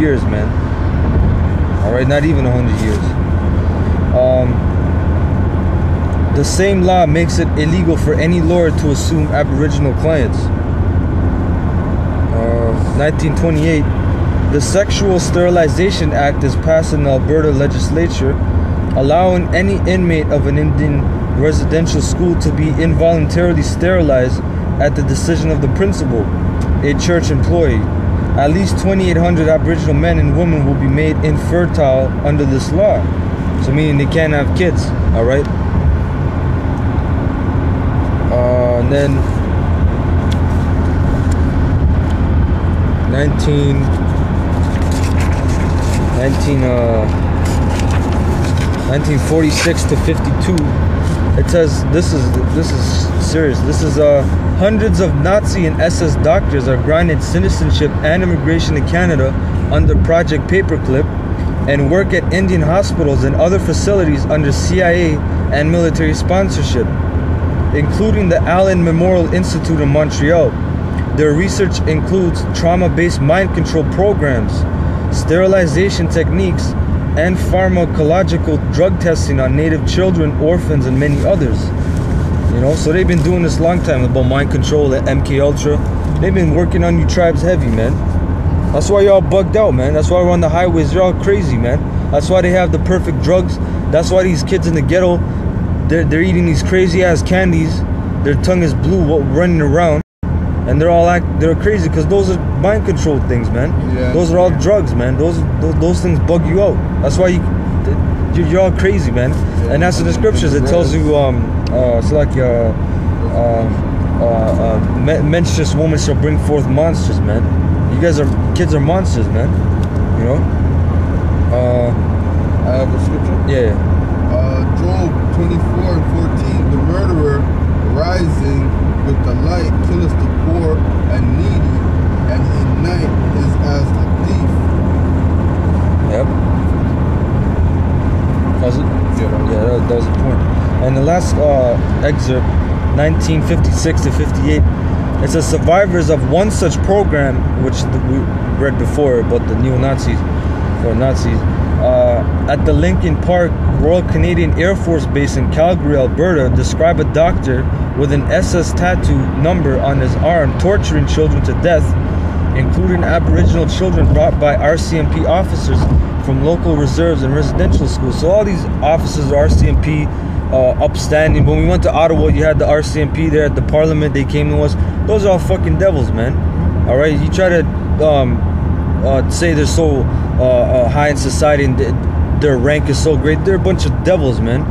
years, man. All right, not even 100 years. The same law makes it illegal for any lord to assume Aboriginal clients. 1928, the Sexual Sterilization Act is passed in the Alberta legislature, allowing any inmate of an Indian residential school to be involuntarily sterilized at the decision of the principal, a church employee. At least 2,800 Aboriginal men and women will be made infertile under this law. So meaning they can't have kids, all right? And then 1946 to 52, it says this is serious. This is hundreds of Nazi and SS doctors are granted citizenship and immigration to Canada under Project Paperclip and work at Indian hospitals and other facilities under CIA and military sponsorship, including the Allen Memorial Institute in Montreal. Their research includes trauma-based mind control programs, sterilization techniques, and pharmacological drug testing on Native children, orphans, and many others. You know, so they've been doing this a long time about mind control at MK Ultra. They've been working on you tribes heavy, man. That's why y'all bugged out, man. That's why we're on the highways. You're all crazy, man. That's why they have the perfect drugs. That's why these kids in the ghetto, they're eating these crazy ass candies. Their tongue is blue, running around, and they're crazy because those are mind control things, man. Yeah, those are all drugs, man. Those things bug you out. That's why you're all crazy, man. Yeah, and that's in the scriptures. It tells you it's like menstruous woman shall bring forth monsters, man. You kids are monsters, man. You know. I have a scripture. Yeah. Job 24:14. The murderer rising with the light killeth the poor and needy, and in night is as a thief. Yep. Was it? Yeah, that was the point. And the last excerpt, 1956 to 58, it says survivors of one such program, which we read before about the neo-Nazis or Nazis, at the Lincoln Park Royal Canadian Air Force Base in Calgary, Alberta, describe a doctor with an SS tattoo number on his arm torturing children to death, including Aboriginal children brought by RCMP officers from local reserves and residential schools. So all these officers are RCMP, upstanding. When we went to Ottawa, you had the RCMP there at the Parliament. They came to us. Those are all fucking devils, man. All right, you try to say they're so high in society and their rank is so great. They're a bunch of devils, man.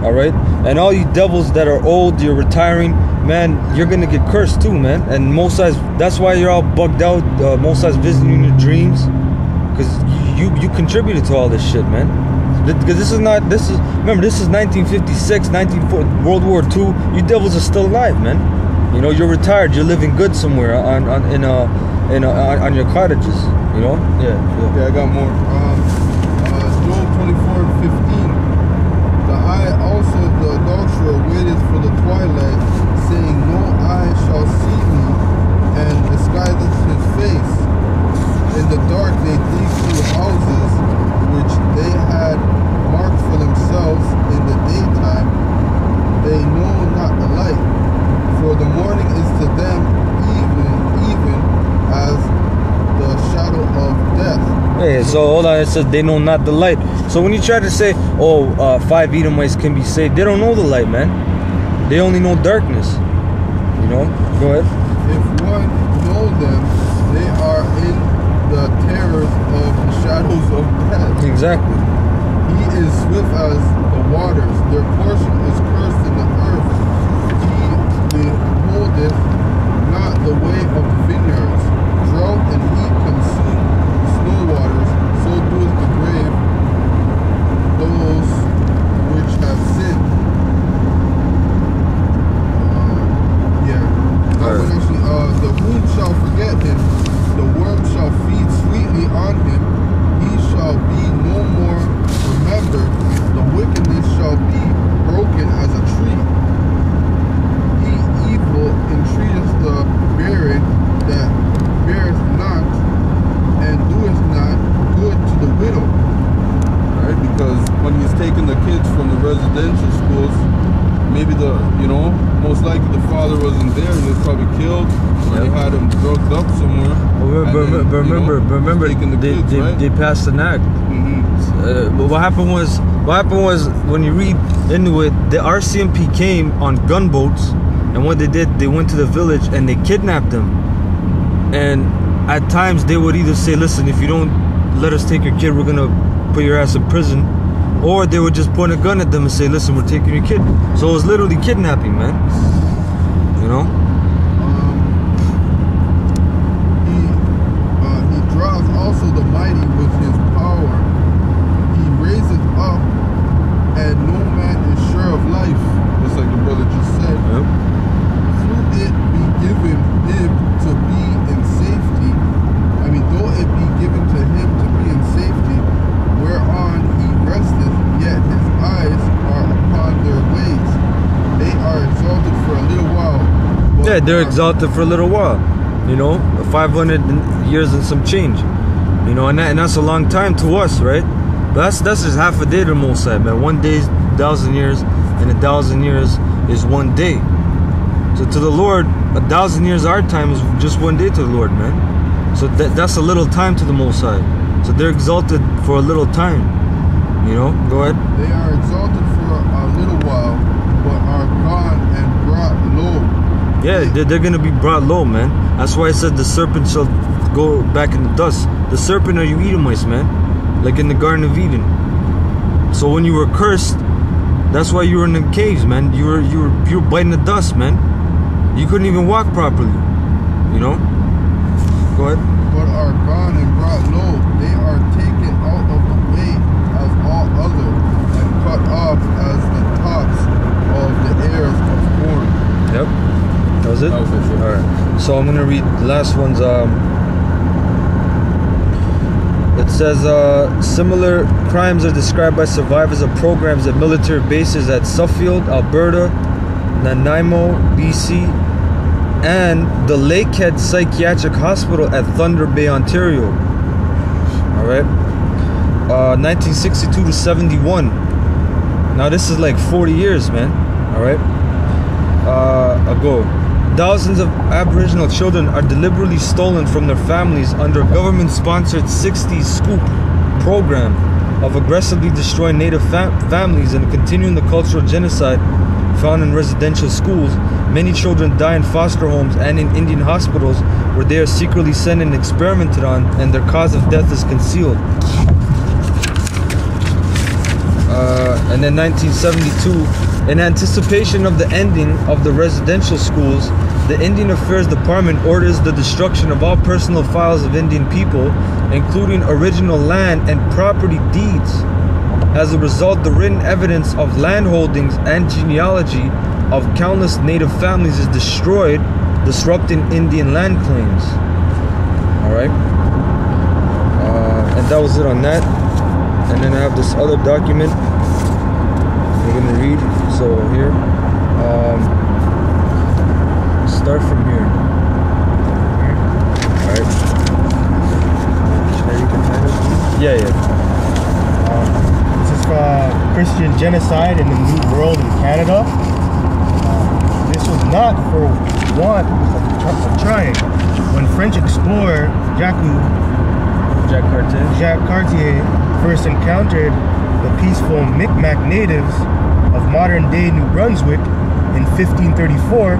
All right, and all you devils that are old, you're retiring, man. You're gonna get cursed too, man. And Mosai's, that's why you're all bugged out. Mosai's visiting you in your dreams, because you contributed to all this shit, man. Because remember, this is 1956, 1940, World War II. You devils are still alive, man. You know, you're retired. You're living good somewhere on your cottages. You know. Yeah. Okay, I got more. Job 24:15. The eye also of the adulterer waited for the twilight, saying, no eye shall see me, and disguiseth his face. In the dark they dig through houses which they had marked for themselves. In the daytime they know not the light, for the morning is to them even as the shadow of death. Hey, so hold on, it says they know not the light. So when you try to say, 5 Edomites can be saved, they don't know the light, man. They only know darkness. You know? Go ahead. If one know them, they are in the terrors of the shadows of death. Exactly. He is swift as the waters. Their portion is cursed in the earth. He beholdeth not the way of vineyards. Drought and heat consume snow waters. So doeth the grave those which have sinned. The moon shall forget him. The worm shall feed sweetly on him. He shall be no more remembered. The wickedness shall be broken as a tree. He evil entreateth the barren that beareth not, residential schools. Maybe most likely the father wasn't there and he was probably killed. They had him drugged up somewhere. Remember, taking the kids, right? they passed an act. But what happened was when you read into it, the RCMP came on gunboats, and what they did, they went to the village and they kidnapped them. And at times they would either say, listen, if you don't let us take your kid, we're gonna put your ass in prison, or they would just point a gun at them and say, listen, we're taking your kid. So it was literally kidnapping, man. You know? He draws also the mighty with his power. He raises up, and no man is sure of life, just like the brother just said. Yep. Through it be given him to be in safety. Though it be given to him to be in safety, whereon he resteth, yet his eyes are upon their ways. They are exalted for a little while. Yeah, they're exalted for a little while. 500 years and some change. And that's a long time to us, right? But that's just half a day to the Most High, man. 1 day is 1,000 years, and 1,000 years is 1 day. So to the Lord, 1,000 years our time is just 1 day to the Lord, man. So that's a little time to the Most High. So they're exalted for a little time. Go ahead. They are exalted for a little while, but are gone and brought low. Yeah, they're going to be brought low, man. That's why I said the serpent shall go back in the dust. The serpent are you Edomites, man. Like in the Garden of Eden. So when you were cursed, that's why you were in the caves, man. You were biting the dust, man. You couldn't even walk properly. Go ahead. But are gone and brought low. They are taken out of the way as all other, and cut off as the tops of the heirs of corn. Yep. That was it? That was it, sure. Alright. So I'm going to read the last ones. It says, similar crimes are described by survivors of programs at military bases at Suffield, Alberta, Nanaimo, BC, and the Lakehead Psychiatric Hospital at Thunder Bay, Ontario. Alright. 1962 to 71. Now this is like 40 years, man. Alright. Ago. Thousands of Aboriginal children are deliberately stolen from their families under a government-sponsored 60s scoop program of aggressively destroying native families and continuing the cultural genocide found in residential schools. Many children die in foster homes and in Indian hospitals where they are secretly sent and experimented on, and their cause of death is concealed. And then 1972, in anticipation of the ending of the residential schools, the Indian Affairs Department orders the destruction of all personal files of Indian people, including original land and property deeds. As a result, the written evidence of land holdings and genealogy of countless native families is destroyed, disrupting Indian land claims. Alright. And that was it on that. And then I have this other document we're going to read. So here, start from here. Alright. Should I read the title? Yeah. This is Christian genocide in the New World in Canada. This was not for want of trying. When French explorer Jacques Cartier first encountered the peaceful Micmac natives of modern-day New Brunswick in 1534,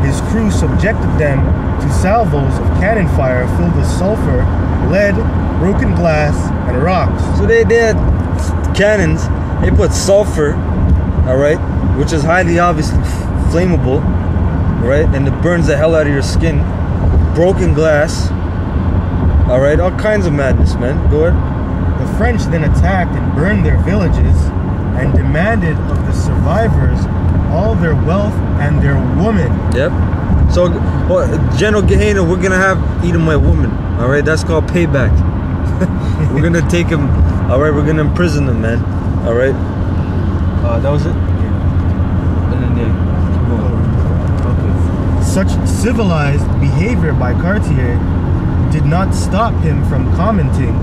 his crew subjected them to salvos of cannon fire filled with sulfur, lead, broken glass, and rocks. So they had cannons, they put sulfur, alright, which is highly obviously flammable, right, and it burns the hell out of your skin. Broken glass, alright, all kinds of madness, man. Go ahead. The French then attacked and burned their villages and demanded of the survivors all their wealth and their women. Yep. So, General Gehenna, we're gonna have Edomite woman. All right, that's called payback. We're gonna take him. All right, we're gonna imprison him, man. All right. That was it. Yeah. And then Okay. Such civilized behavior by Cartier did not stop him from commenting,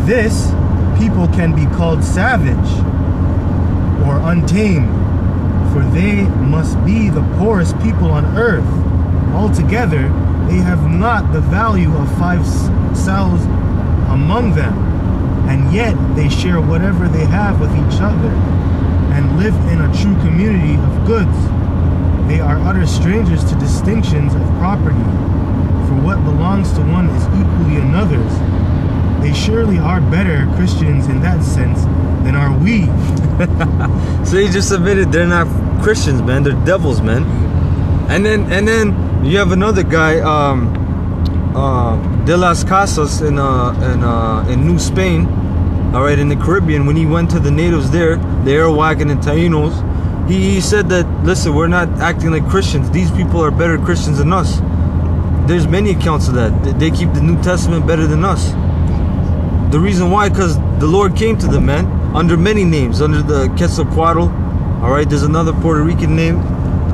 "This people can be called savage." or untamed, for they must be the poorest people on earth. Altogether, they have not the value of 5 cells among them, and yet they share whatever they have with each other, and live in a true community of goods. They are utter strangers to distinctions of property, for what belongs to one is equally another's. They surely are better Christians in that sense than are we. So he just admitted they're not Christians, man. They're devils, man. And then you have another guy, De Las Casas in New Spain, all right, in the Caribbean. When he went to the natives there, the Arawakan and Tainos, he said that, listen, we're not acting like Christians. These people are better Christians than us. There's many accounts of that. They keep the New Testament better than us. The reason why, because the Lord came to them, man, under many names, under the Quetzalcoatl, all right, there's another Puerto Rican name,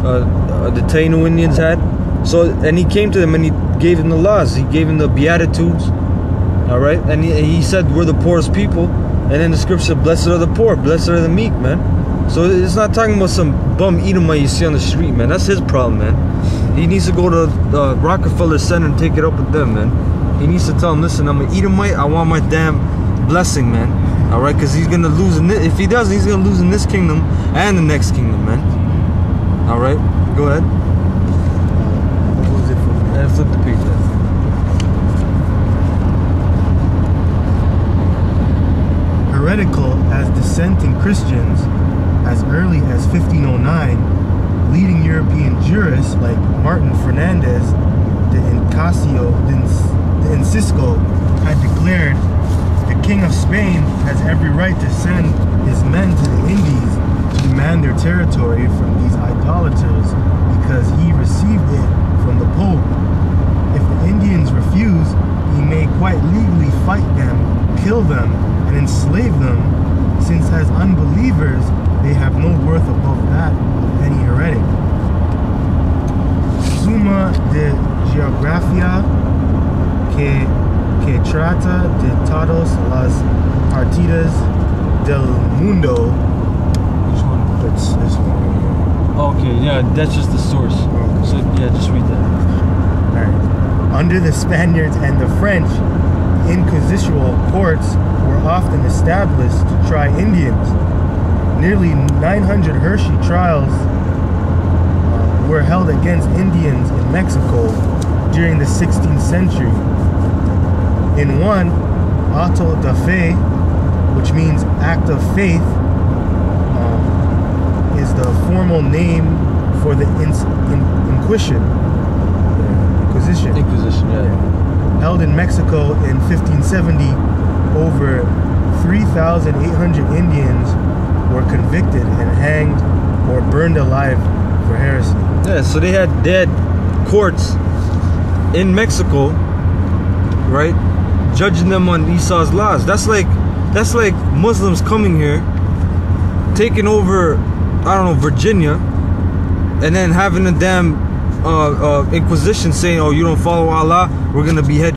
the Taino Indians had. So, and he came to them and he gave them the laws. He gave them the Beatitudes, all right, and he said we're the poorest people. And then the scripture said, blessed are the poor, blessed are the meek, man. So it's not talking about some bum Edomite you see on the street, man. That's his problem, man. He needs to go to the Rockefeller Center and take it up with them, man. He needs to tell them, listen, I'm an Edomite. I want my damn blessing, man. All right, because he's gonna lose in this, if he doesn't, he's gonna lose in this kingdom and the next kingdom, man. All right, go ahead. What was it for? And flip the page then. Heretical as dissenting Christians, as early as 1509, leading European jurists like Martin Fernandez de Encisco had declared the King of Spain has every right to send his men to the Indies to demand their territory from these idolaters because he received it from the Pope. If the Indians refuse, he may quite legally fight them, kill them, and enslave them, since as unbelievers they have no worth above that of any heretic. Summa de Geografia que trata de todas las partidas del mundo. Which one? That's this one. Okay, yeah, that's just the source. Okay. So yeah, just read that. Alright. Under the Spaniards and the French, inquisitorial courts were often established to try Indians. Nearly 900 Hershey trials were held against Indians in Mexico during the 16th century. In one, auto da fe, which means act of faith, is the formal name for the Inquisition. Inquisition, yeah. Held in Mexico in 1570, over 3,800 Indians were convicted and hanged or burned alive for heresy. Yeah, so they had courts in Mexico, right, judging them on Esau's laws. That's like Muslims coming here, taking over, I don't know, Virginia, and then having a damn Inquisition saying, oh, you don't follow Allah, we're gonna behead